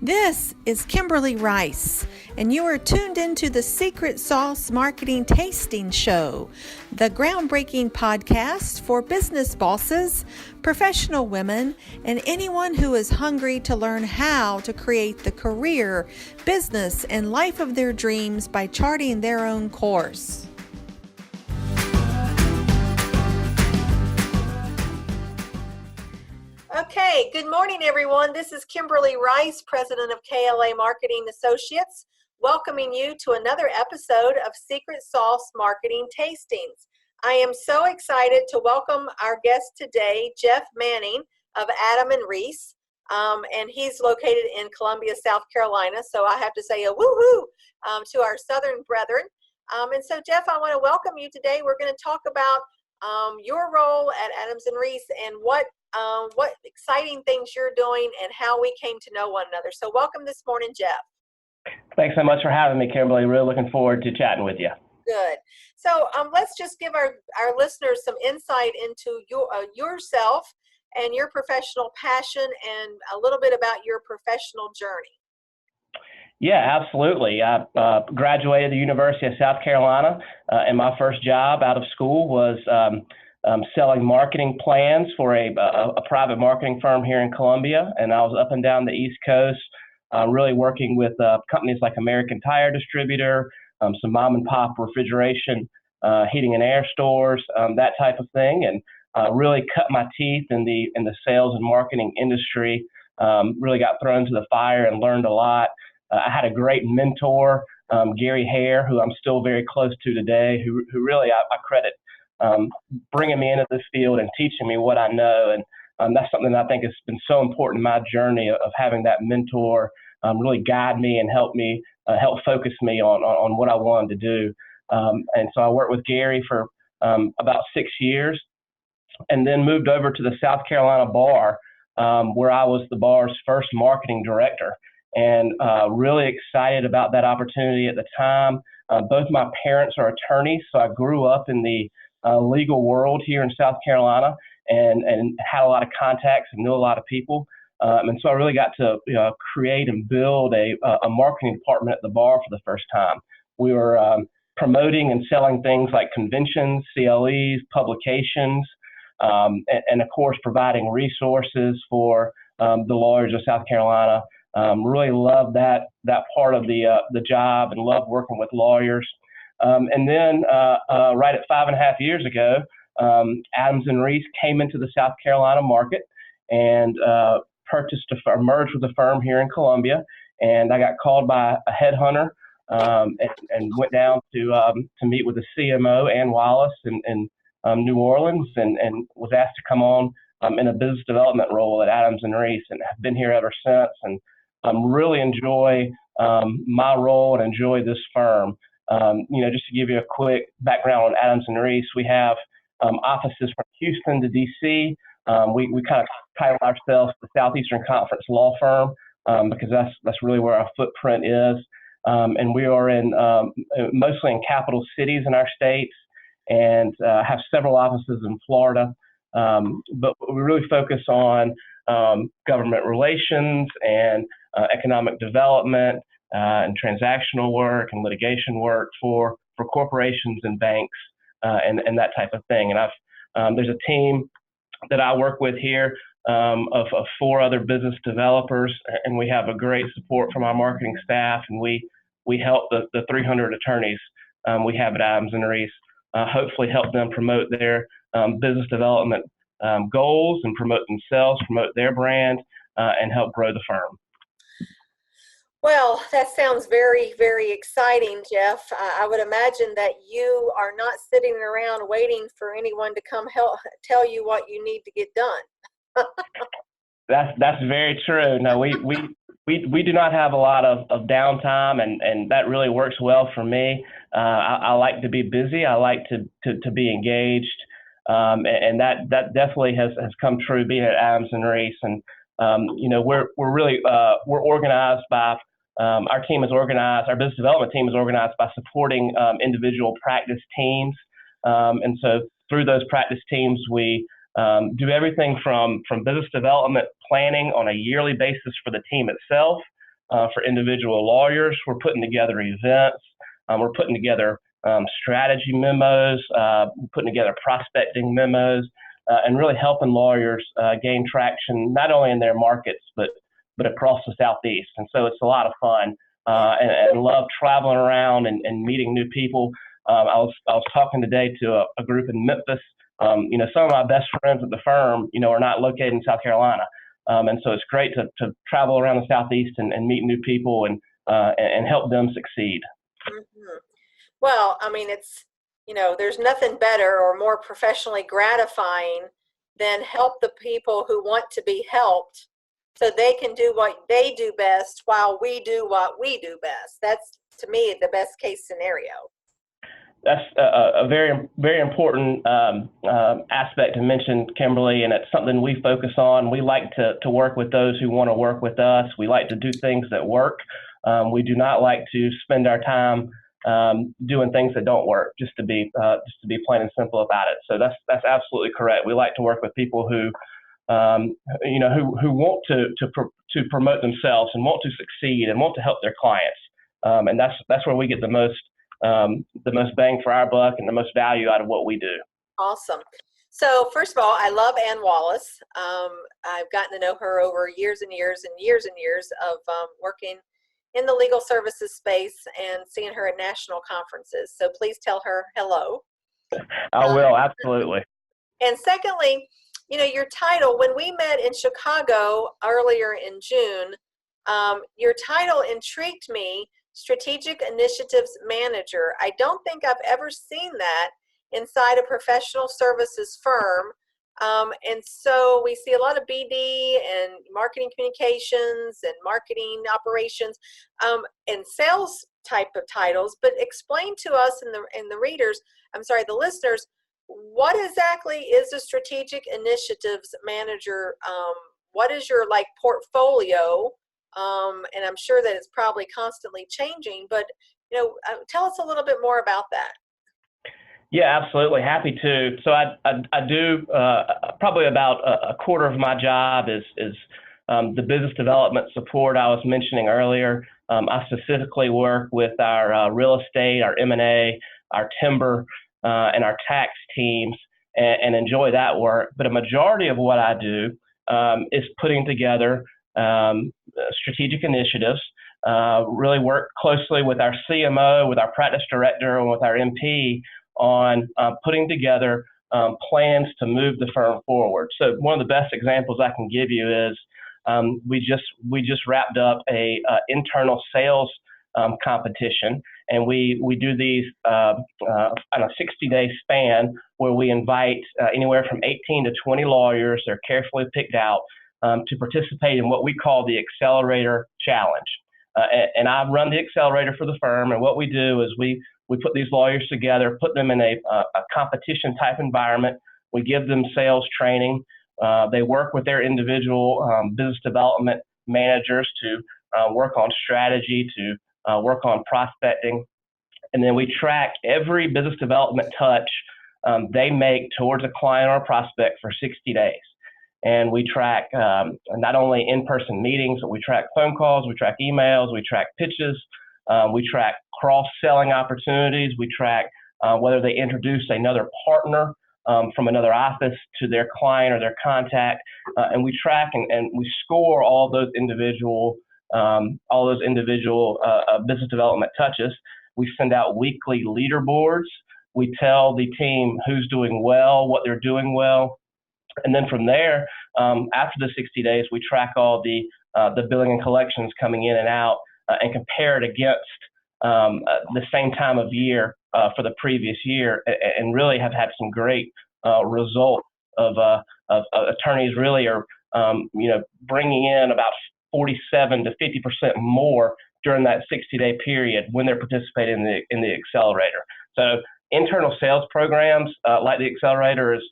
This is Kimberly Rice, and you are tuned into the Secret Sauce Marketing Tasting Show, the groundbreaking podcast for business bosses, professional women, and anyone who is hungry to learn how to create the career, business, and life of their dreams by charting their own course. Okay, good morning, everyone. This is Kimberly Rice, president of KLA Marketing Associates, welcoming you to another episode of Secret Sauce Marketing Tastings. I am so excited to welcome our guest today, Jeff Manning of Adam and Reese, and he's located in Columbia, South Carolina. So I have to say a woo-hoo to our Southern brethren. And so, Jeff, I want to welcome you today. We're going to talk about your role at Adams and Reese and what exciting things you're doing and how we came to know one another. So welcome this morning, Jeff. Thanks so much for having me, Kimberly. Really looking forward to chatting with you. Good. So let's just give our listeners some insight into yourself and your professional passion and a little bit about your professional journey. Yeah, absolutely. I graduated the University of South Carolina, and my first job out of school was selling marketing plans for a private marketing firm here in Columbia. And I was up and down the East Coast, really working with companies like American Tire Distributor, some mom and pop refrigeration, heating and air stores, that type of thing. And really cut my teeth in the sales and marketing industry, really got thrown to the fire and learned a lot. I had a great mentor, Gary Hare, who I'm still very close to today, who really I credit bringing me into this field and teaching me what I know. And that's something that I think has been so important in my journey of having that mentor really guide me and help focus me on what I wanted to do. And so I worked with Gary for about 6 years and then moved over to the South Carolina Bar, where I was the bar's first marketing director. And really excited about that opportunity at the time. Both my parents are attorneys, so I grew up in the legal world here in South Carolina and had a lot of contacts and knew a lot of people. And so I really got to create and build a marketing department at the bar for the first time. We were promoting and selling things like conventions, CLEs, publications, and of course providing resources for the lawyers of South Carolina. Really loved that part of the job and loved working with lawyers. And then right at 5.5 years ago, Adams and Reese came into the South Carolina market and merged with a firm here in Columbia. And I got called by a headhunter and went down to meet with the CMO, Ann Wallace, in New Orleans, and was asked to come on in a business development role at Adams and Reese, and have been here ever since. And really enjoy my role and enjoy this firm. Just to give you a quick background on Adams and Reese, we have offices from Houston to DC. We kind of title ourselves the Southeastern Conference Law Firm because that's really where our footprint is. And we are in mostly in capital cities in our states and have several offices in Florida. But we really focus on government relations and economic development and transactional work and litigation work for corporations and banks and that type of thing. And there's a team that I work with here of 4 other business developers, and we have a great support from our marketing staff, and we help the 300 attorneys we have at Adams and Reese hopefully help them promote their business development goals and promote themselves, promote their brand, and help grow the firm. Well, that sounds very, very exciting, Jeff. I would imagine that you are not sitting around waiting for anyone to come tell you what you need to get done. That's very true. No, we do not have a lot of downtime, and that really works well for me. I like to be busy. I like to be engaged, and that definitely has come true being at Adams and Reese. And we're organized by. Our team is organized. Our business development team is organized by supporting individual practice teams, and so through those practice teams, we do everything from business development planning on a yearly basis for the team itself, for individual lawyers. We're putting together events. We're putting together strategy memos, putting together prospecting memos, and really helping lawyers gain traction, not only in their markets, but across the Southeast. And so it's a lot of fun, and love traveling around and meeting new people. I was talking today to a group in Memphis. Some of my best friends at the firm, are not located in South Carolina. And so it's great to travel around the Southeast and meet new people and help them succeed. Mm-hmm. Well, I mean, it's, there's nothing better or more professionally gratifying than help the people who want to be helped so they can do what they do best while we do what we do best. That's, to me, the best case scenario. That's a very, very important aspect to mention, Kimberly, and it's something we focus on. We like to work with those who want to work with us. We like to do things that work. We do not like to spend our time doing things that don't work, just to be plain and simple about it. So that's absolutely correct. We like to work with people who want to promote themselves and want to succeed and want to help their clients. And that's where we get the most bang for our buck and the most value out of what we do. Awesome. So first of all, I love Ann Wallace. I've gotten to know her over years and years and years and years of working in the legal services space and seeing her at national conferences. So please tell her hello. I will, absolutely. And secondly, your title, when we met in Chicago earlier in June, your title intrigued me, Strategic Initiatives Manager. I don't think I've ever seen that inside a professional services firm. And so we see a lot of BD and marketing communications and marketing operations and sales type of titles, but explain to us and the listeners, what exactly is a strategic initiatives manager? What is your portfolio? And I'm sure that it's probably constantly changing, but tell us a little bit more about that. Yeah, absolutely. Happy to. So I do probably about a quarter of my job is the business development support I was mentioning earlier. I specifically work with our real estate, our M&A, our timber, and our tax teams, and enjoy that work. But a majority of what I do is putting together strategic initiatives. Really work closely with our CMO, with our practice director, and with our MP on putting together plans to move the firm forward. So one of the best examples I can give you is we just wrapped up a internal sales competition, and we do these on a 60-day span where we invite anywhere from 18 to 20 lawyers. They're carefully picked out to participate in what we call the Accelerator Challenge. And I run the Accelerator for the firm, and what we do is we put these lawyers together, put them in a competition type environment. We give them sales training. They work with their individual business development managers to work on strategy, to work on prospecting. And then we track every business development touch they make towards a client or a prospect for 60 days. And we track not only in-person meetings, but we track phone calls, we track emails, we track pitches, we track cross-selling opportunities, we track whether they introduce another partner from another office to their client or their contact, and we track and we score all those individual business development touches. We send out weekly leaderboards. We tell the team who's doing well, what they're doing well. And then from there, after the 60 days, we track all the billing and collections coming in and out and compare it against the same time of year for the previous year, and really have had some great results of attorneys really are bringing in about 47 to 50% more during that 60-day period when they're participating in the Accelerator. So internal sales programs like the Accelerator is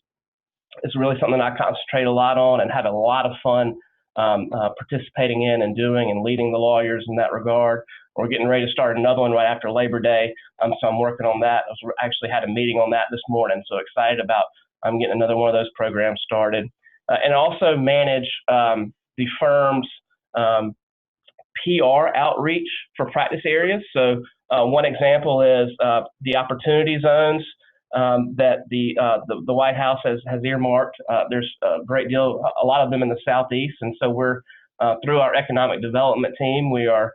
really something I concentrate a lot on and have a lot of fun participating in and doing and leading the lawyers in that regard. We're getting ready to start another one right after Labor Day, so I'm working on that. I actually had a meeting on that this morning, so excited about getting another one of those programs started. And also manage the firm's PR outreach for practice areas. So one example is the opportunity zones that the White House has earmarked. There's a great deal, a lot of them in the Southeast, and so we're through our economic development team, we are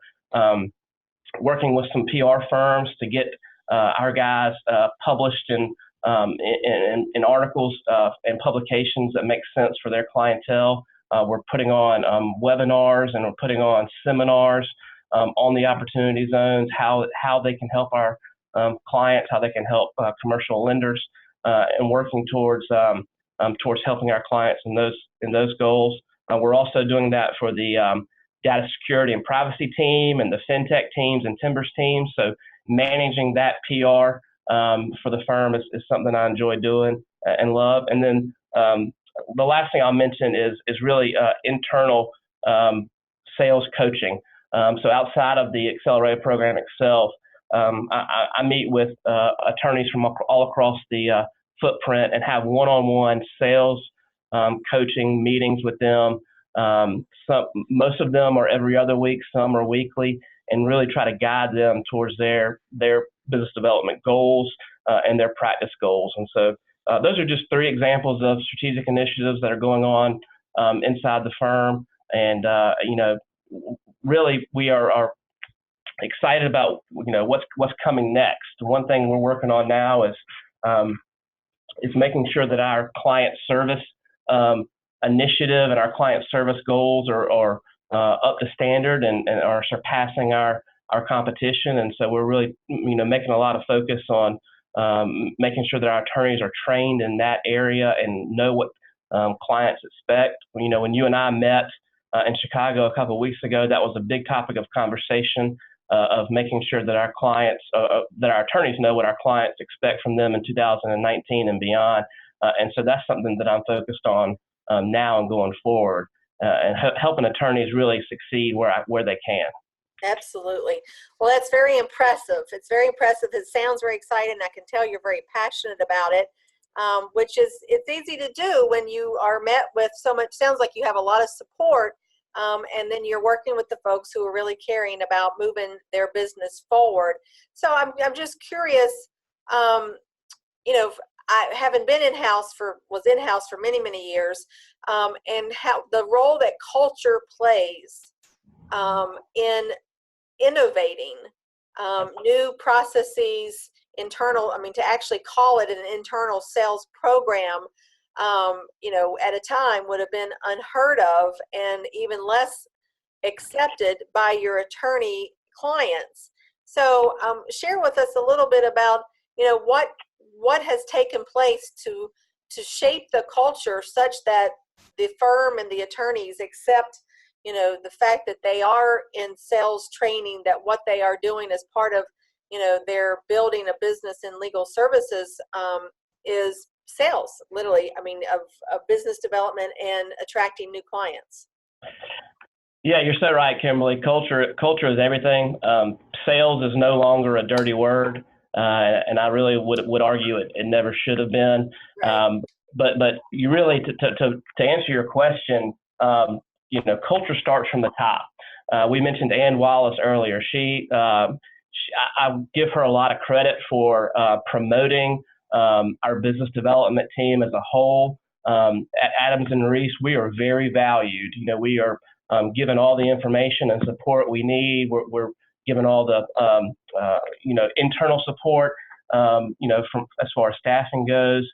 working with some PR firms to get our guys published in articles and publications that make sense for their clientele. We're putting on webinars and we're putting on seminars on the opportunity zones, how they can help our clients, how they can help commercial lenders, and working towards helping our clients in those goals. We're also doing that for the data security and privacy team and the fintech teams and Timbers teams. So managing that PR for the firm is something I enjoy doing and love. And then the last thing I'll mention is really internal sales coaching. So outside of the Accelerated program itself, I meet with attorneys from all across the footprint and have one-on-one sales coaching meetings with them. Most of them are every other week, some are weekly, and really try to guide them towards their business development goals and their practice goals. And so those are just 3 examples of strategic initiatives that are going on inside the firm. And really we are excited about what's coming next. One thing we're working on now is making sure that our client service initiative and our client service goals are up to standard and are surpassing our competition. And so we're really making a lot of focus on making sure that our attorneys are trained in that area and know what clients expect. When you and I met in Chicago a couple of weeks ago, that was a big topic of conversation of making sure that our clients, that our attorneys know what our clients expect from them in 2019 and beyond. And so that's something that I'm focused on now and going forward, and helping attorneys really succeed where they can. Absolutely. Well, that's very impressive. It's very impressive. It sounds very exciting. I can tell you're very passionate about it, which is, it's easy to do when you are met with so much. Sounds like you have a lot of support, and then you're working with the folks who are really caring about moving their business forward. So I'm just curious, I haven't been was in-house for many, many years, and how the role that culture plays in innovating new processes, to actually call it an internal sales program, at a time would have been unheard of and even less accepted by your attorney clients. So share with us a little bit about, what has taken place to shape the culture such that the firm and the attorneys accept, the fact that they are in sales training, that what they are doing as part of, they're building a business in legal services is sales, literally, of business development and attracting new clients. Yeah, you're so right, Kimberly. Culture is everything. Sales is no longer a dirty word. And I really would argue it never should have been. Right. But you really, to answer your question, culture starts from the top. We mentioned Ann Wallace earlier. I give her a lot of credit for promoting our business development team as a whole. At Adams and Reese, we are very valued. We are given all the information and support we need. We're given all the internal support, from as far as staffing goes.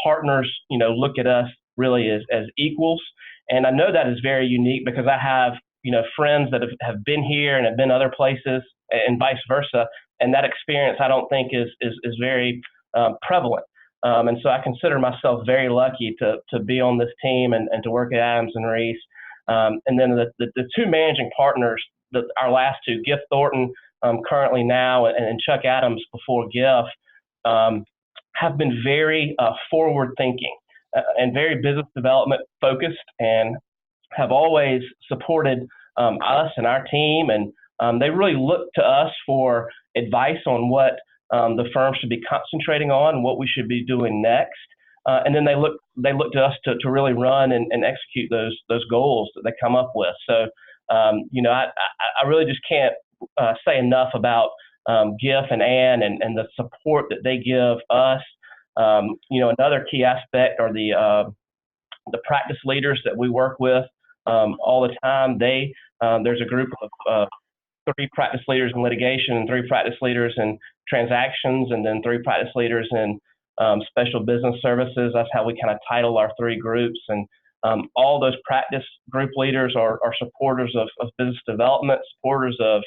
Partners, look at us really as equals. And I know that is very unique because I have, friends that have been here and have been other places and vice versa. And that experience I don't think is very prevalent. And so I consider myself very lucky to be on this team and to work at Adams and Reese. And then the 2 managing partners, our last 2, Giff Thornton currently now and Chuck Adams before Giff, have been very forward thinking and very business development focused, and have always supported us and our team. And they really look to us for advice on what the firm should be concentrating on and what we should be doing next. And then they look to us to really run and execute those goals that they come up with. So I really just can't say enough about GIF and Ann and the support that they give us. Another key aspect are the practice leaders that we work with all the time. There's a group of 3 practice leaders in litigation and 3 practice leaders in transactions, and then 3 practice leaders in special business services. That's how we kind of title our 3 groups. And all those practice group leaders are supporters of business development, supporters of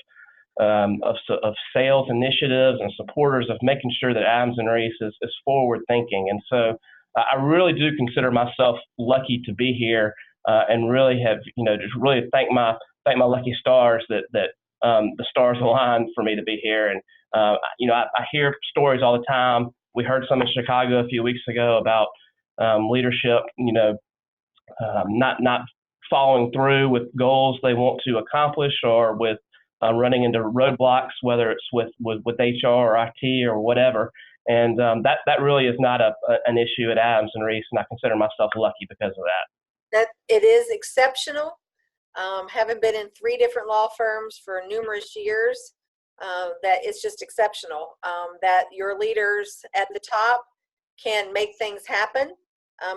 sales initiatives, and supporters of making sure that Adams and Reese is forward thinking. And so I really do consider myself lucky to be here, and really have, just really thank my lucky stars that the stars aligned for me to be here. And I hear stories all the time. We heard some in Chicago a few weeks ago about leadership, not following through with goals they want to accomplish, or with running into roadblocks, whether it's with HR or IT or whatever. And that really is not an issue at Adams and Reese, and I consider myself lucky because of that. That it is exceptional. Having been in 3 different law firms for numerous years, that it's just exceptional that your leaders at the top can make things happen,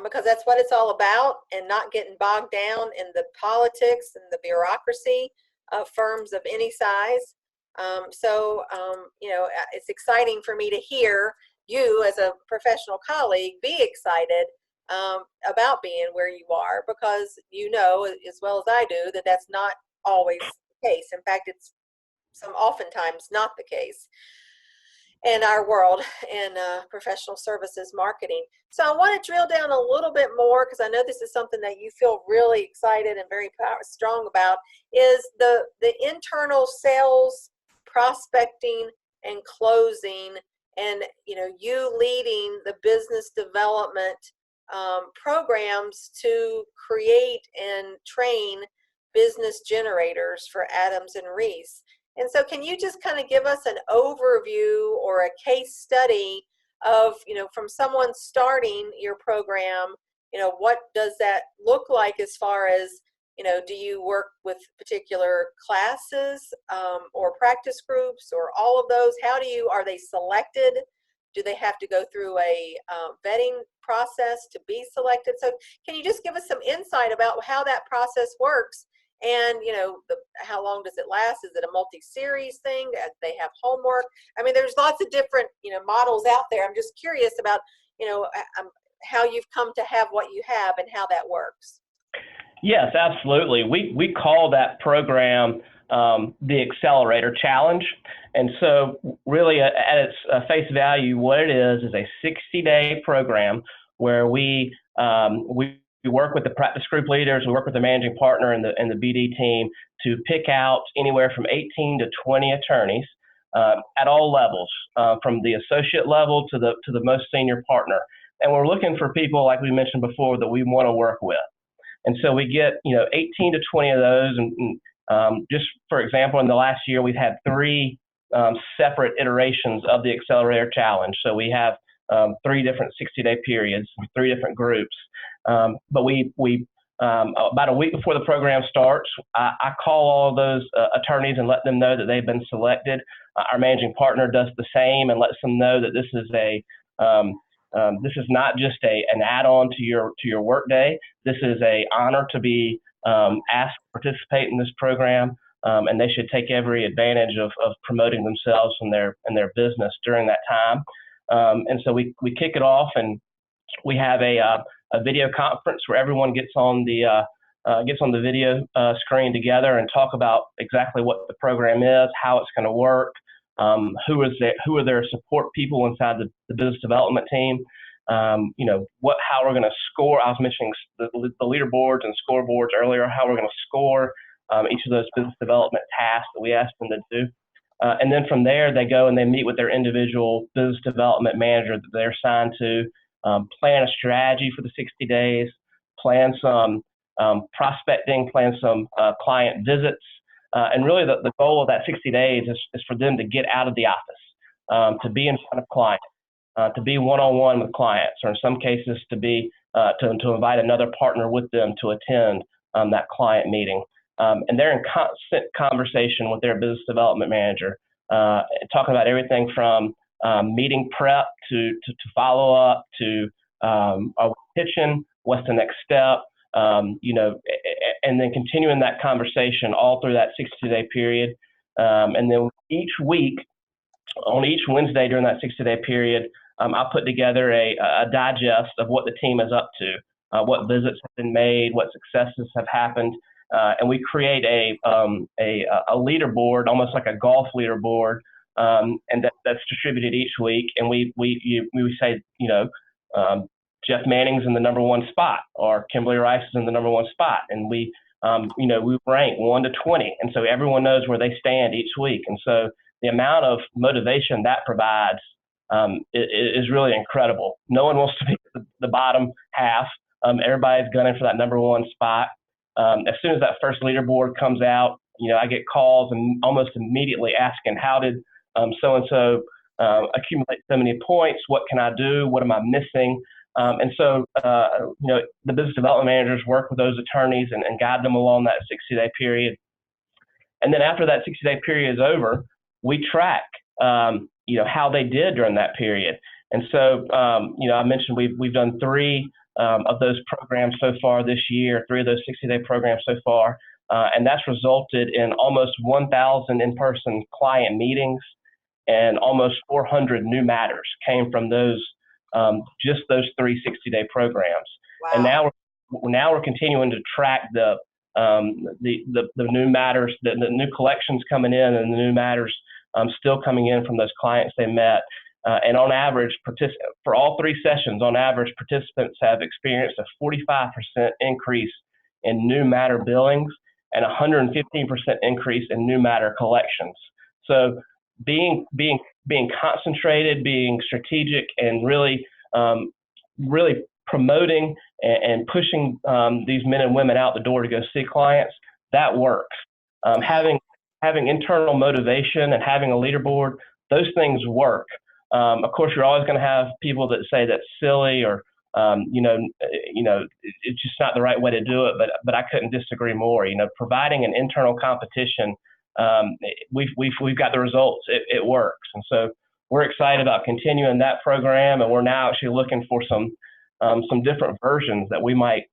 because that's what it's all about, and not getting bogged down in the politics and the bureaucracy of firms of any size. It's exciting for me to hear you as a professional colleague be excited about being where you are, because as well as I do that that's not always the case. In fact, it's oftentimes not the case in our world in professional services marketing. So I want to drill down a little bit more, because I know this is something that you feel really excited and very strong about, is the internal sales, prospecting, and closing, and you leading the business development programs to create and train business generators for Adams and Reese. And so can you just kind of give us an overview or a case study of, from someone starting your program, what does that look like as far as, do you work with particular classes or practice groups or all of those? Are they selected? Do they have to go through a vetting process to be selected? So can you just give us some insight about how that process works? And, how long does it last? Is it a multi-series thing? Do they have homework? I mean, there's lots of different, models out there. I'm just curious about, how you've come to have what you have and how that works. Yes, absolutely. We call that program the Accelerator Challenge. And so really at its face value, what it is a 60-day program where we work with the practice group leaders, we work with the managing partner and the BD team to pick out anywhere from 18 to 20 attorneys at all levels, from the associate level to the most senior partner. And we're looking for people, like we mentioned before, that we want to work with. And so we get 18 to 20 of those. And just for example, in the last year, we've had 3 separate iterations of the Accelerator Challenge. So we have 3 different 60-day periods, 3 different groups. But we about a week before the program starts, I call all those attorneys and let them know that they've been selected. Our managing partner does the same and lets them know that this is not just an add-on to your workday. This is an honor to be asked to participate in this program, and they should take every advantage of promoting themselves and their business during that time. And so we kick it off, and we have a video conference where everyone gets on the video screen together and talk about exactly what the program is, how it's going to work, who are their support people inside the business development team, how we're going to score. I was mentioning the leaderboards and scoreboards earlier, how we're going to score each of those business development tasks that we asked them to do. And then from there, they go and they meet with their individual business development manager that they're assigned to, plan a strategy for the 60 days, plan some prospecting, plan some client visits. And really the goal of that 60 days is for them to get out of the office, to be in front of clients, to be one-on-one with clients, or in some cases to invite another partner with them to attend that client meeting. and they're in constant conversation with their business development manager, talking about everything from meeting prep to follow up to are we pitching, what's the next step, and then continuing that conversation all through that 60-day period. And then each week, on each Wednesday during that 60-day period, I'll put together a digest of what the team is up to, what visits have been made, what successes have happened, and we create a leaderboard, almost like a golf leaderboard, and that's distributed each week. And we say, Jeff Manning's in the number one spot, or Kimberly Rice is in the number one spot, and we rank 1 to 20, and so everyone knows where they stand each week. And so the amount of motivation that provides is really incredible. No one wants to be the bottom half. Everybody's gunning for that number one spot. As soon as that first leaderboard comes out, I get calls and almost immediately asking, how did so-and-so accumulate so many points? What can I do? What am I missing? And so, the business development managers work with those attorneys and guide them along that 60-day period. And then after that 60-day period is over, we track, how they did during that period. And so, I mentioned we've done 3 of those programs so far this year, 3 of those 60-day programs so far. And that's resulted in almost 1,000 in-person client meetings, and almost 400 new matters came from those, just those 3 60-day programs. Wow. And now we're continuing to track the new matters, the new collections coming in, and the new matters still coming in from those clients they met. And on average, for all 3 sessions, on average, participants have experienced a 45% increase in new matter billings and 115% increase in new matter collections. So being concentrated, being strategic, and really promoting and pushing these men and women out the door to go see clients, that works. Having internal motivation and having a leaderboard, those things work. Of course, you're always going to have people that say that's silly, or it's just not the right way to do it. But I couldn't disagree more. Providing an internal competition, we've got the results. It works, and so we're excited about continuing that program. And we're now actually looking for some different versions that we might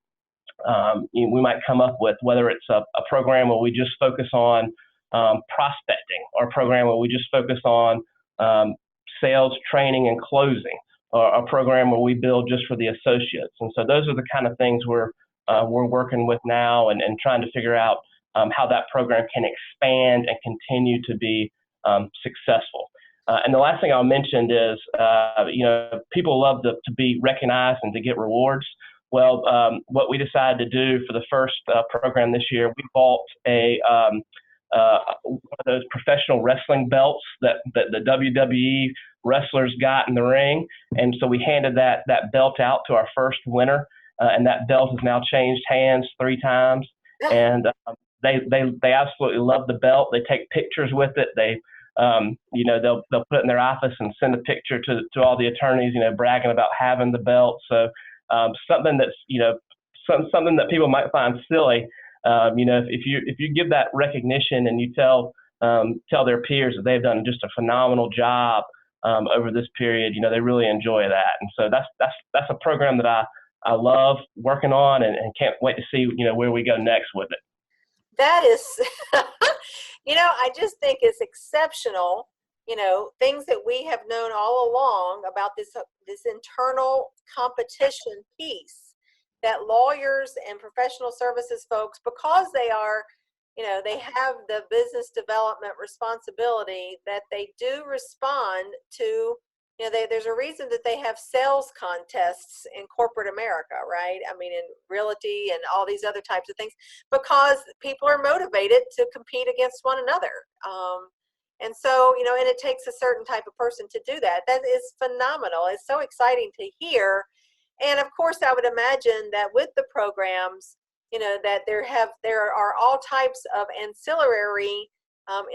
come up with, whether it's a program where we just focus on prospecting, or a program where we just focus on sales training and closing, or a program where we build just for the associates. And so those are the kind of things we're working with now, and trying to figure out how that program can expand and continue to be successful. And the last thing I'll mention is, people love to be recognized and to get rewards. Well, what we decided to do for the first program this year, we bought one of those professional wrestling belts that the WWE wrestlers got in the ring. And so we handed that belt out to our first winner, and that belt has now changed hands 3 times. And they absolutely love the belt. They take pictures with it. They'll put it in their office and send a picture to all the attorneys, bragging about having the belt. So something that's, something that people might find silly, if you give that recognition and you tell their peers that they've done just a phenomenal job over this period, they really enjoy that. And so that's a program that I love working on, and can't wait to see where we go next with it. That is, I just think it's exceptional. Things that we have known all along about this internal competition piece, that lawyers and professional services folks, because they are, they have the business development responsibility, that they do respond to, there's a reason that they have sales contests in corporate America, right? I mean, in realty and all these other types of things, because people are motivated to compete against one another. And so, and it takes a certain type of person to do that. That is phenomenal. It's so exciting to hear. And of course, I would imagine that with the programs, that there are all types of ancillary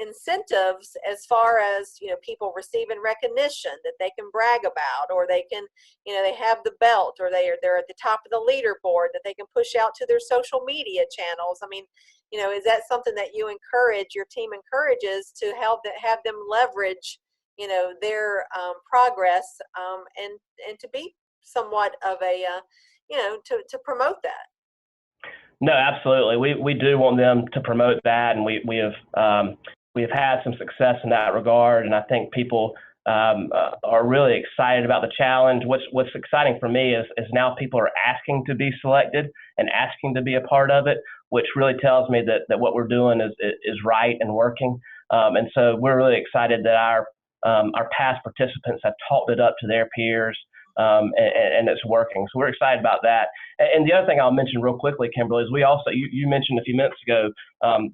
incentives as far as, people receiving recognition that they can brag about, or they can, they have the belt, or they're at the top of the leaderboard that they can push out to their social media channels. I mean, is that something that you encourage, your team encourages, to help that have them leverage, their progress, and to be somewhat of a, to promote that? No, absolutely. We do want them to promote that, and we have had some success in that regard. And I think people are really excited about the challenge. What's exciting for me is now people are asking to be selected and asking to be a part of it, which really tells me that what we're doing is right and working. And so we're really excited that our past participants have talked it up to their peers. And it's working. So we're excited about that. And the other thing I'll mention real quickly, Kimberly, is we also, you mentioned a few minutes ago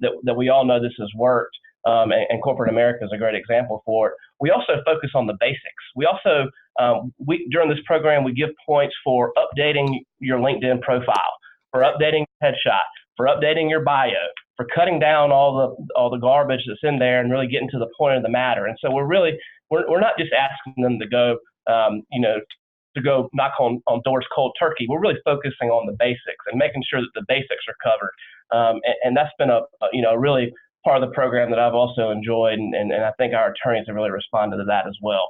that we all know this has worked, and corporate America is a great example for it. We also focus on the basics. We also, during this program, we give points for updating your LinkedIn profile, for updating your headshot, for updating your bio, for cutting down all the garbage that's in there and really getting to the point of the matter. And so we're not just asking them to go, to go knock on doors cold turkey. We're really focusing on the basics and making sure that the basics are covered. And that's been a really part of the program that I've also enjoyed. And I think our attorneys have really responded to that as well.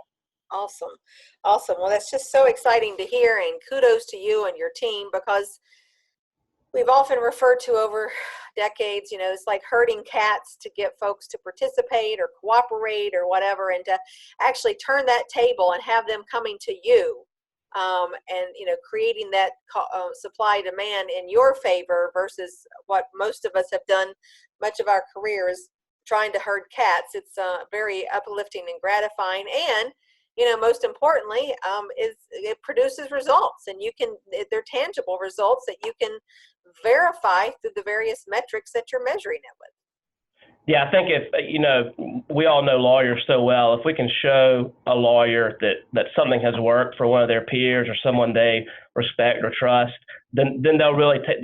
Awesome. Well, that's just so exciting to hear, and kudos to you and your team, because we've often referred to over decades, it's like herding cats to get folks to participate or cooperate or whatever, and to actually turn that table and have them coming to you. And creating that supply demand in your favor versus what most of us have done much of our careers trying to herd cats. It's very uplifting and gratifying, and most importantly, is it produces results, and they're tangible results that you can verify through the various metrics that you're measuring it with. Yeah, I think if, we all know lawyers so well, if we can show a lawyer that something has worked for one of their peers or someone they respect or trust, then they'll really take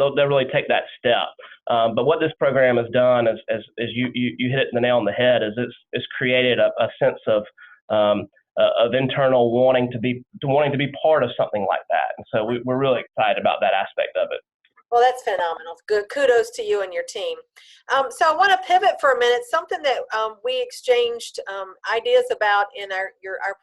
that step. But what this program has done is you hit the nail on the head, is it's created a sense of internal wanting to be part of something like that. And so we're really excited about that aspect of it. Well, that's phenomenal. Good. Kudos to you and your team. So I want to pivot for a minute. Something that we exchanged ideas about in our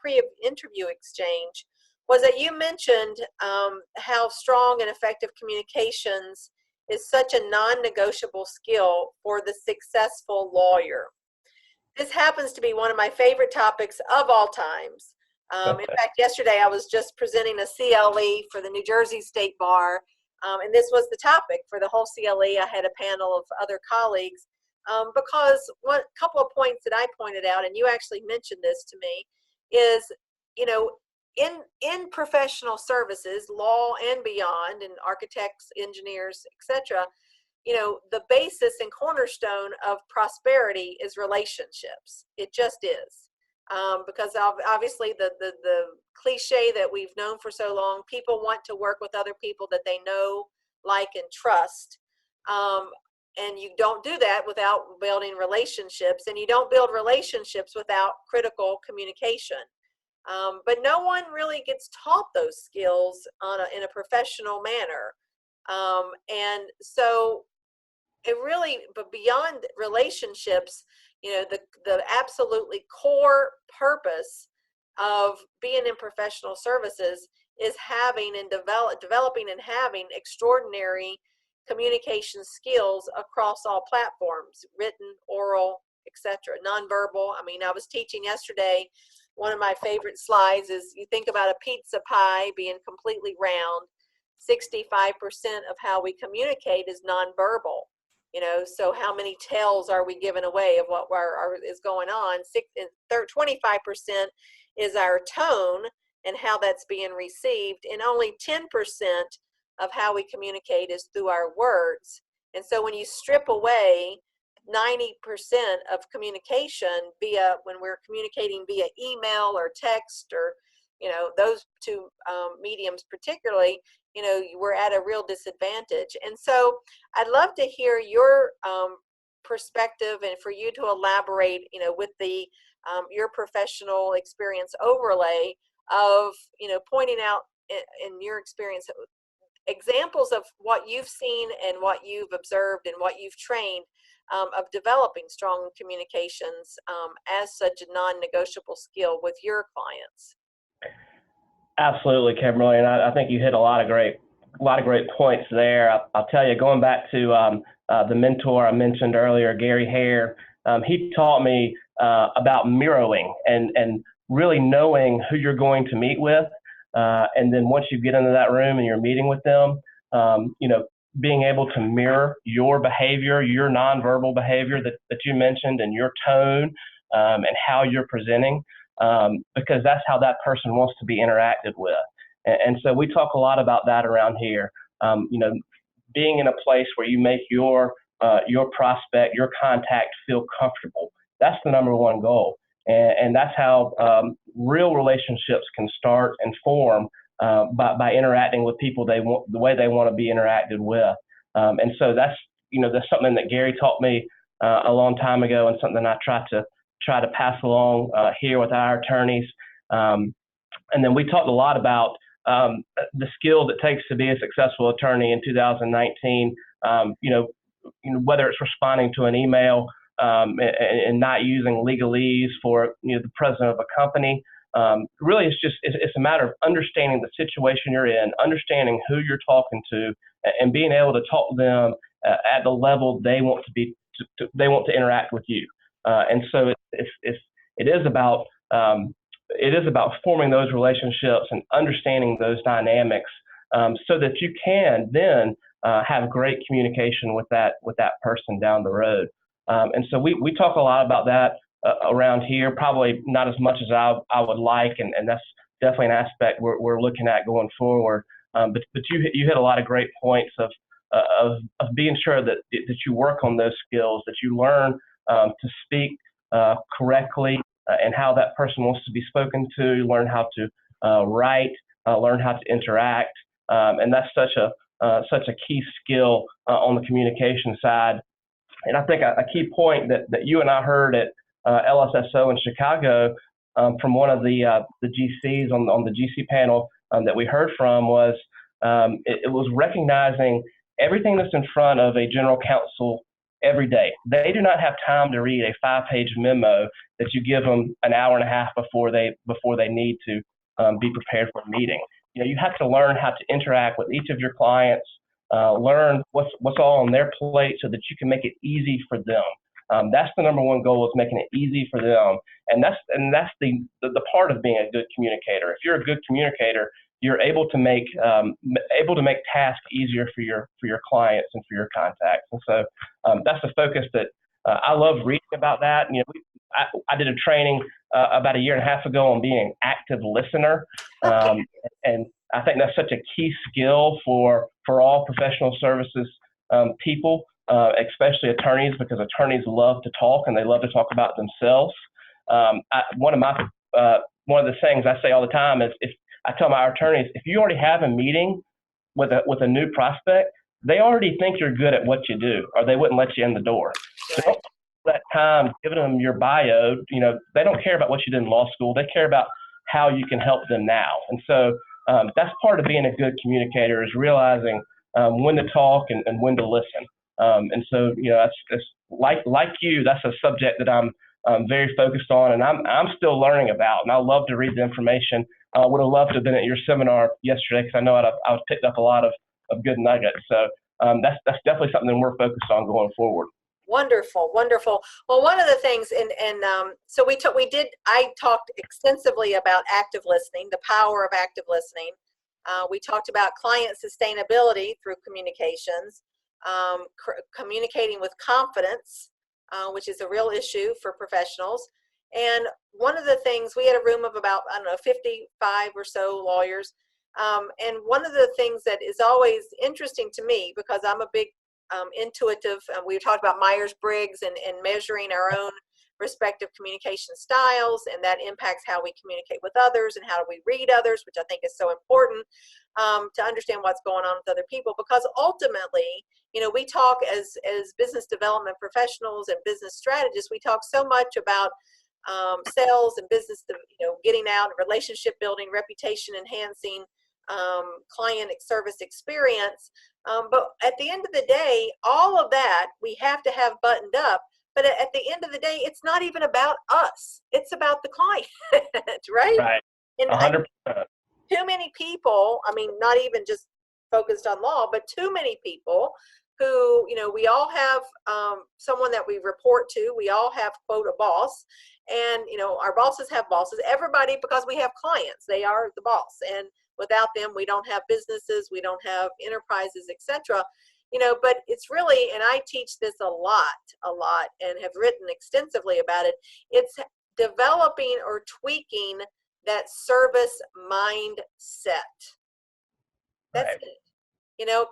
pre-interview exchange was that you mentioned how strong and effective communications is such a non-negotiable skill for the successful lawyer. This happens to be one of my favorite topics of all times. In fact, yesterday I was just presenting a CLE for the New Jersey State Bar. And this was the topic for the whole CLE. I had a panel of other colleagues because one couple of points that I pointed out, and you actually mentioned this to me, is in professional services, law and beyond, and architects, engineers, etc. The basis and cornerstone of prosperity is relationships. It just is. Because obviously the cliche that we've known for so long, people want to work with other people that they know, like, and trust. And you don't do that without building relationships, and you don't build relationships without critical communication. But no one really gets taught those skills in a professional manner. And so it really, but beyond relationships, the absolutely core purpose of being in professional services is having and developing and having extraordinary communication skills across all platforms, written, oral, etc., nonverbal. I mean, I was teaching yesterday, one of my favorite slides is you think about a pizza pie being completely round, 65% of how we communicate is nonverbal. So how many tells are we giving away of what is going on? 25% is our tone and how that's being received, and only 10% of how we communicate is through our words. And so when you strip away 90% of communication when we're communicating via email or text, or those two mediums particularly, we're at a real disadvantage. And so I'd love to hear your perspective and for you to elaborate, with the your professional experience overlay of, pointing out in your experience examples of what you've seen and what you've observed and what you've trained of developing strong communications as such a non-negotiable skill with your clients. Absolutely, Kimberly, and I think you hit a lot of great points there. I'll tell you, going back to the mentor I mentioned earlier, Gary Hare, he taught me about mirroring and really knowing who you're going to meet with, and then once you get into that room and you're meeting with them, being able to mirror your behavior, your nonverbal behavior that you mentioned, and your tone and how you're presenting. Because that's how that person wants to be interacted with. And so we talk a lot about that around here. Being in a place where you make your prospect, your contact feel comfortable. That's the number one goal. And that's how real relationships can start and form by interacting with people the way they want to be interacted with. And so that's something that Gary taught me a long time ago, and something I try to pass along here with our attorneys. And then we talked a lot about the skill that takes to be a successful attorney in 2019, whether it's responding to an email and not using legalese for the president of a company. Really, it's a matter of understanding the situation you're in, understanding who you're talking to, and being able to talk to them at the level they want to interact with you. And so it is about forming those relationships and understanding those dynamics, so that you can then have great communication with that person down the road. And so we talk a lot about that around here, probably not as much as I would like, and that's definitely an aspect we're looking at going forward. But you hit a lot of great points of being sure that you work on those skills, that you learn to speak correctly, and how that person wants to be spoken to, learn how to write, learn how to interact, and that's such a key skill on the communication side. And I think a key point that you and I heard at LSSO in Chicago from one of the GCs on the GC panel that we heard from was it was recognizing everything that's in front of a general counsel every day. They do not have time to read a 5-page memo that you give them an hour and a half before they need to be prepared for a meeting. You have to learn how to interact with each of your clients, learn what's all on their plate so that you can make it easy for them. That's the number one goal, is making it easy for them. And that's the part of being a good communicator. If you're a good communicator, you're able to make tasks easier for your clients and for your contacts. And so that's a focus that I love reading about that. I did a training about a year and a half ago on being an active listener, and I think that's such a key skill for all professional services people, especially attorneys, because attorneys love to talk and they love to talk about themselves. One of the things I say all the time is, if I tell my attorneys, if you already have a meeting with a new prospect, they already think you're good at what you do, or they wouldn't let you in the door. So don't spend that time giving them your bio. They don't care about what you did in law school. They care about how you can help them now. And so that's part of being a good communicator, is realizing when to talk and when to listen. And so that's like you. That's a subject that I'm very focused on, and I'm still learning about. And I love to read the information. I would have loved to have been at your seminar yesterday, because I know I picked up a lot of good nuggets. So that's definitely something we're focused on going forward. Wonderful, wonderful. Well, one of the things, so I talked extensively about active listening, the power of active listening. We talked about client sustainability through communications, communicating with confidence, which is a real issue for professionals. And one of the things, we had a room of about, 55 or so lawyers. And one of the things that is always interesting to me, because I'm a big intuitive, we talked about Myers-Briggs and measuring our own respective communication styles, and that impacts how we communicate with others and how we read others, which I think is so important to understand what's going on with other people. Because ultimately, we talk as business development professionals and business strategists, we talk so much about sales and business, getting out, relationship building, reputation enhancing, client service experience. But at the end of the day, all of that we have to have buttoned up. But at the end of the day, it's not even about us. It's about the client, right? Right. And 100%. too many people, not even just focused on law, but too many people who, we all have someone that we report to. We all have, quote, a boss. And, our bosses have bosses. Everybody, because we have clients, they are the boss. And without them, we don't have businesses, we don't have enterprises, etc. But it's really, and I teach this a lot, and have written extensively about it, it's developing or tweaking that service mindset. That's Right. it.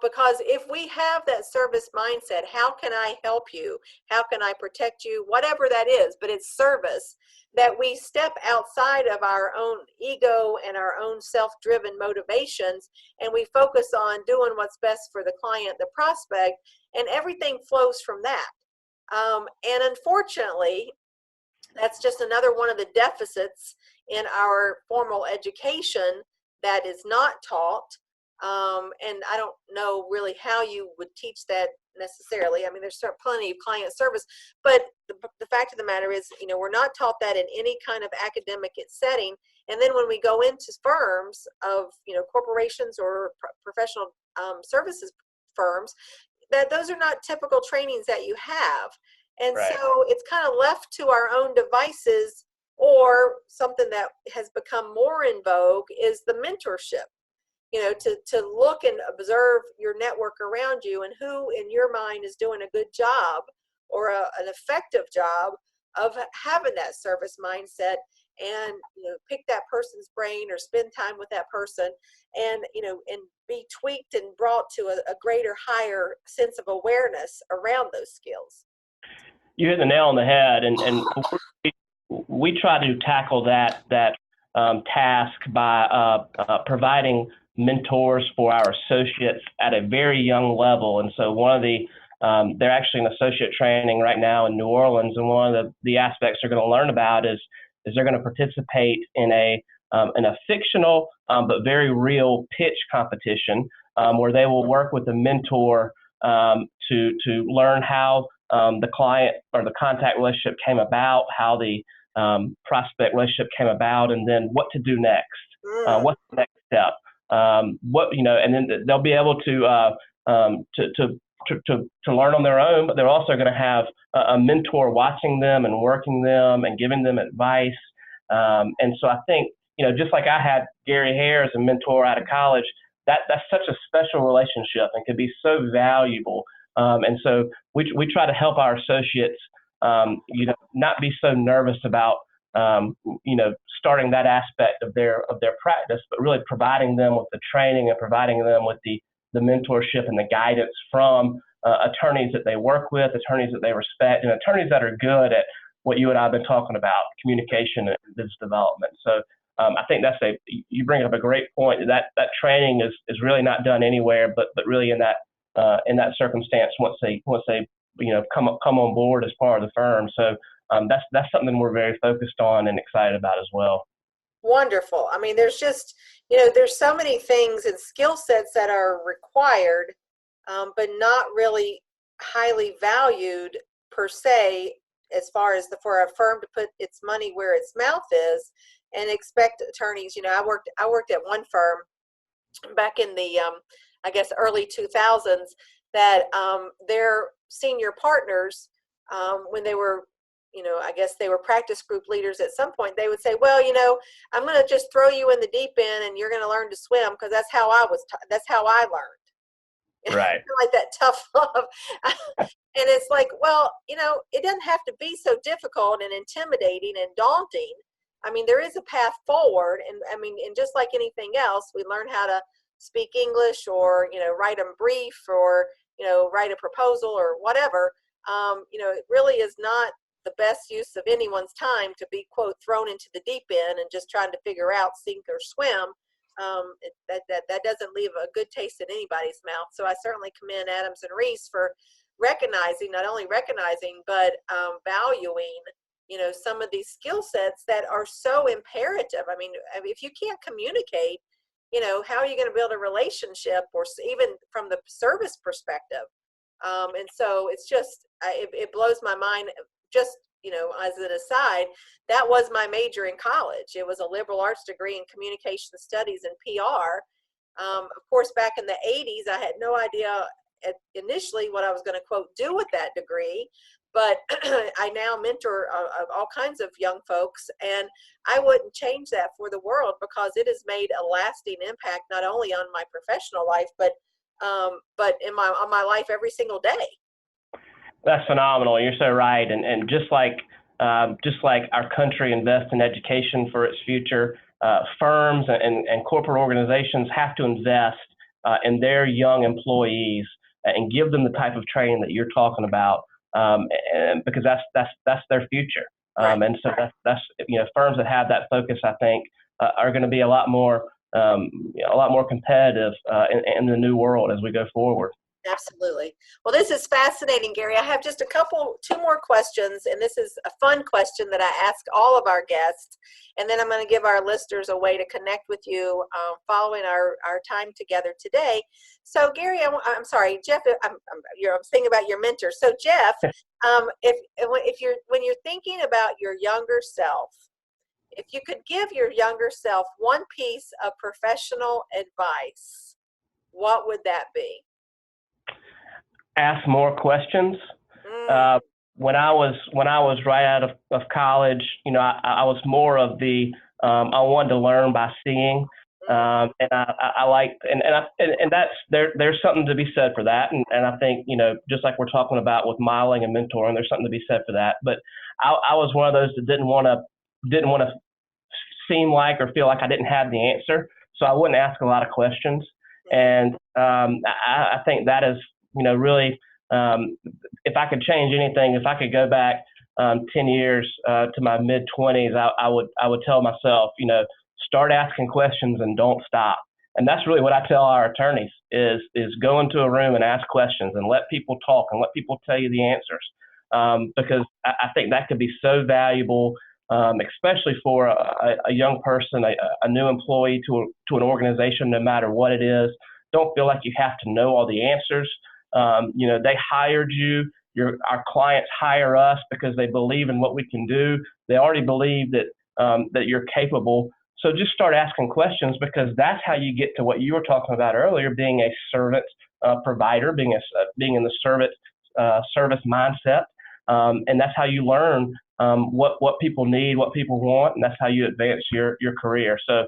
Because if we have that service mindset, how can I help you? How can I protect you? Whatever that is, but it's service, that we step outside of our own ego and our own self-driven motivations, and we focus on doing what's best for the client, the prospect, and everything flows from that. And unfortunately, that's just another one of the deficits in our formal education that is not taught. And I don't know really how you would teach that necessarily. There's plenty of client service, but the fact of the matter is, we're not taught that in any kind of academic setting. And then when we go into firms of, corporations or professional services firms, that those are not typical trainings that you have. And Right. so it's kind of left to our own devices, or something that has become more in vogue is the mentorship. To look and observe your network around you, and who in your mind is doing a good job or an effective job of having that service mindset, and pick that person's brain or spend time with that person, and and be tweaked and brought to a greater, higher sense of awareness around those skills. You hit the nail on the head, and we try to tackle that task by providing mentors for our associates at a very young level. And so they're actually in associate training right now in New Orleans, and one of the aspects they're going to learn about is they're going to participate in a fictional but very real pitch competition where they will work with a mentor to learn how the client or the contact relationship came about, how the prospect relationship came about, and then what to do next. What's the next step? And then they'll be able to learn on their own, but they're also going to have a mentor watching them and working them and giving them advice. And so I think, just like I had Gary Hare as a mentor out of college, that's such a special relationship and can be so valuable. And so we try to help our associates, not be so nervous about starting that aspect of their practice, but really providing them with the training and providing them with the mentorship and the guidance from attorneys that they work with, attorneys that they respect, and attorneys that are good at what you and I have been talking about, communication and business development. So I think you bring up a great point. That training is really not done anywhere, but really in that circumstance once they come on board as part of the firm. So that's something we're very focused on and excited about as well. Wonderful. There's just, there's so many things and skill sets that are required, but not really highly valued per se, as far as for a firm to put its money where its mouth is and expect attorneys. I worked at one firm back in the, I guess, early 2000s, that their senior partners, when they were, I guess they were practice group leaders at some point, they would say, well, I'm going to just throw you in the deep end and you're going to learn to swim, because that's how that's how I learned. Right. Like that tough love. And it's like, well, it doesn't have to be so difficult and intimidating and daunting. There is a path forward. And and just like anything else, we learn how to speak English, or, write a brief, or, write a proposal or whatever. It really is not the best use of anyone's time to be, quote, thrown into the deep end and just trying to figure out sink or swim. That doesn't leave a good taste in anybody's mouth. So I certainly commend Adams and Reese for recognizing, not only recognizing, but valuing, some of these skill sets that are so imperative. I mean, if you can't communicate, how are you going to build a relationship, or even from the service perspective? And so it's just, it blows my mind. Just, as an aside, that was my major in college. It was a liberal arts degree in communication studies and PR. Of course, back in the 80s, I had no idea initially what I was going to, quote, do with that degree. But I now mentor all kinds of young folks, and I wouldn't change that for the world, because it has made a lasting impact, not only on my professional life, but on my life every single day. That's phenomenal. You're so right. And just like our country invests in education for its future, firms and corporate organizations have to invest in their young employees and give them the type of training that you're talking about, and because that's their future. Right. And so that's firms that have that focus, I think, are going to be a lot more competitive in the new world as we go forward. Absolutely. Well, this is fascinating, Gary. I have just two more questions, and this is a fun question that I ask all of our guests, and then I'm going to give our listeners a way to connect with you following our time together today. So, Gary, I'm sorry, Jeff. I'm thinking about your mentor. So, Jeff, when you're thinking about your younger self, if you could give your younger self one piece of professional advice, what would that be? Ask more questions. When I was right out of college, I was more of the I wanted to learn by seeing, and I liked and that's there's something to be said for that, and I think just like we're talking about with modeling and mentoring, there's something to be said for that. But I was one of those that didn't want to seem like or feel like I didn't have the answer, so I wouldn't ask a lot of questions, and I think that is. Really, if I could change anything, if I could go back 10 years to my mid-20s, I would tell myself, start asking questions and don't stop. And that's really what I tell our attorneys is go into a room and ask questions and let people talk and let people tell you the answers. Because I think that could be so valuable, especially for a young person, a new employee to an organization, no matter what it is. Don't feel like you have to know all the answers. They hired you. Our clients hire us because they believe in what we can do. They already believe that you're capable. So just start asking questions, because that's how you get to what you were talking about earlier, being a servant provider, being in the service mindset, and that's how you learn what people need, what people want, and that's how you advance your career. So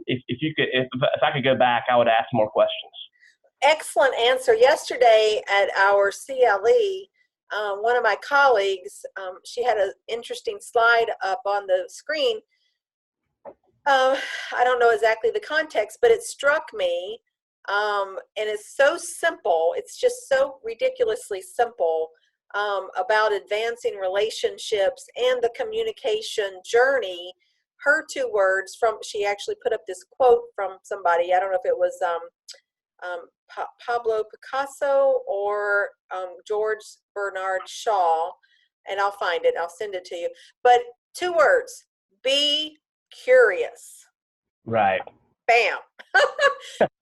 if I could go back, I would ask more questions. Excellent answer. Yesterday at our CLE, one of my colleagues, she had an interesting slide up on the screen. I don't know exactly the context, but it struck me, and it's so simple. It's just so ridiculously simple, about advancing relationships and the communication journey. Her 2 words she actually put up this quote from somebody. I don't know if it was Pablo Picasso or George Bernard Shaw, and I'll find it. I'll send it to you. But 2 words: be curious. Right. Bam.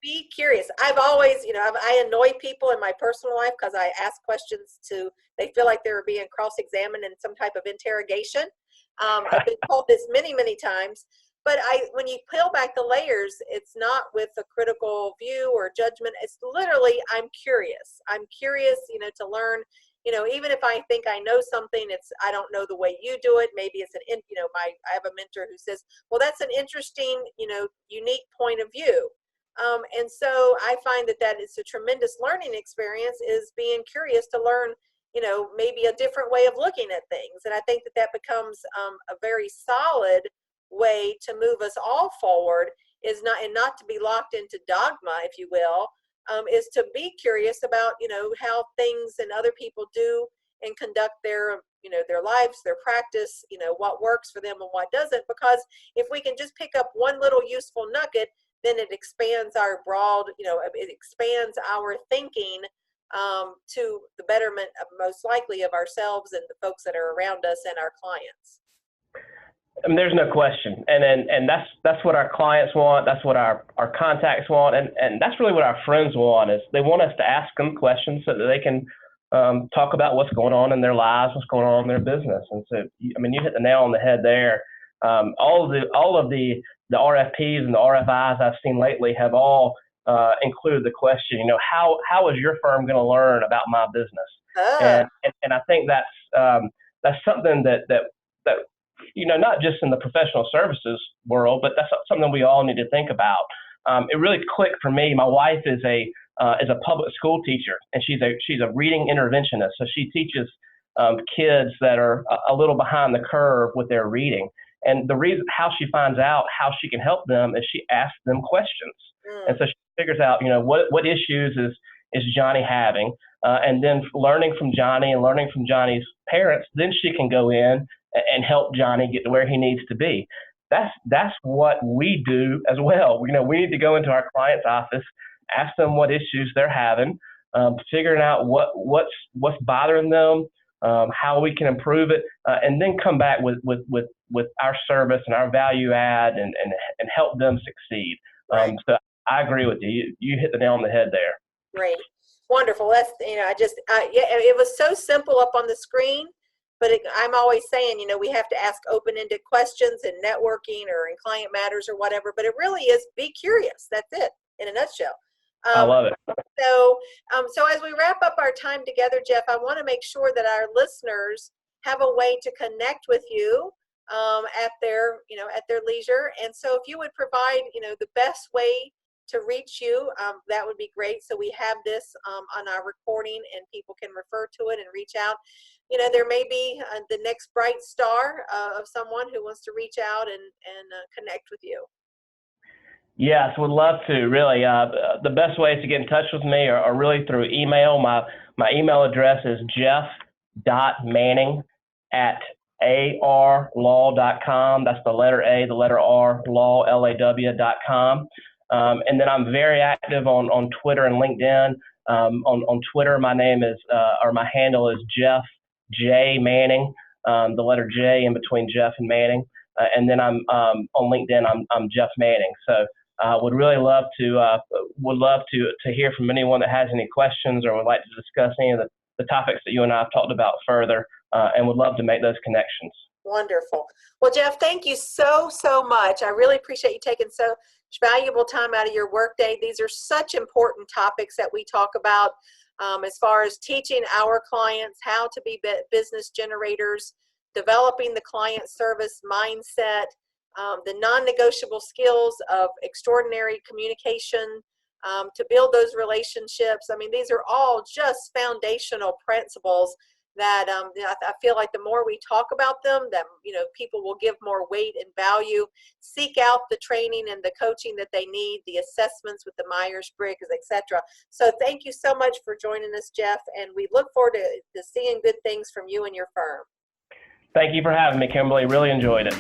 Be curious. I've always, I annoy people in my personal life because I ask questions they feel like they're being cross-examined in some type of interrogation. I've been told this many, many times. But when you peel back the layers, it's not with a critical view or judgment. It's literally, I'm curious. I'm curious, to learn. Even if I think I know something, I don't know the way you do it. Maybe it's I have a mentor who says, well, that's an interesting, unique point of view. And so I find that is a tremendous learning experience, is being curious to learn, maybe a different way of looking at things. And I think that becomes a very solid way to move us all forward, is not to be locked into dogma, if you will, is to be curious about how things and other people do and conduct their, their lives, their practice, what works for them and what doesn't. Because if we can just pick up one little useful nugget, then it expands our broad, it expands our thinking to the betterment of, most likely, of ourselves and the folks that are around us and our clients. I mean, there's no question, and that's what our clients want. That's what our contacts want, and that's really what our friends want. Is they want us to ask them questions so that they can talk about what's going on in their lives, what's going on in their business. And so, I mean, you hit the nail on the head there. All of the RFPs and the RFIs I've seen lately have all included the question, how is your firm going to learn about my business? And I think that's something that not just in the professional services world, but that's something we all need to think about. It really clicked for me. My wife is a public school teacher, and she's a reading interventionist. So she teaches kids that are a little behind the curve with their reading. And the reason how she finds out how she can help them is she asks them questions. And so she figures out, what issues is Johnny having, and then learning from Johnny and learning from Johnny's parents, then she can go in and help Johnny get to where he needs to be. That's what we do as well. We need to go into our client's office, ask them what issues they're having, figuring out what's bothering them, how we can improve it, and then come back with our service and our value add and help them succeed. Right. So I agree with you. You hit the nail on the head there. Great. Wonderful. That's, it was so simple up on the screen, but I'm always saying, we have to ask open-ended questions in networking or in client matters or whatever, but it really is be curious. That's it in a nutshell. I love it. So as we wrap up our time together, Jeff, I want to make sure that our listeners have a way to connect with you at their leisure. And so if you would provide, the best way to reach you, that would be great. So we have this on our recording and people can refer to it and reach out. There may be the next bright star of someone who wants to reach out and connect with you. Yes, would love to. Really, the best ways to get in touch with me are really through email. My email address is jeff.manning@arlaw.com. That's the letter A, the letter R, law, LAW.com. And then I'm very active on Twitter and LinkedIn. On Twitter, my name is, or my handle is Jeff J. Manning, the letter J in between Jeff and Manning. And then I'm on LinkedIn, I'm Jeff Manning. So would really love to hear from anyone that has any questions or would like to discuss any of the topics that you and I have talked about further, and would love to make those connections. Wonderful. Well, Jeff, thank you so much. I really appreciate you taking so valuable time out of your workday. These are such important topics that we talk about as far as teaching our clients how to be business generators, developing the client service mindset, the non-negotiable skills of extraordinary communication, to build those relationships. I mean, these are all just foundational principles that I feel like the more we talk about them, that people will give more weight and value, seek out the training and the coaching that they need, the assessments with the Myers-Briggs, etc. So thank you so much for joining us, Jeff, and we look forward to seeing good things from you and your firm. Thank you for having me, Kimberly. Really enjoyed it.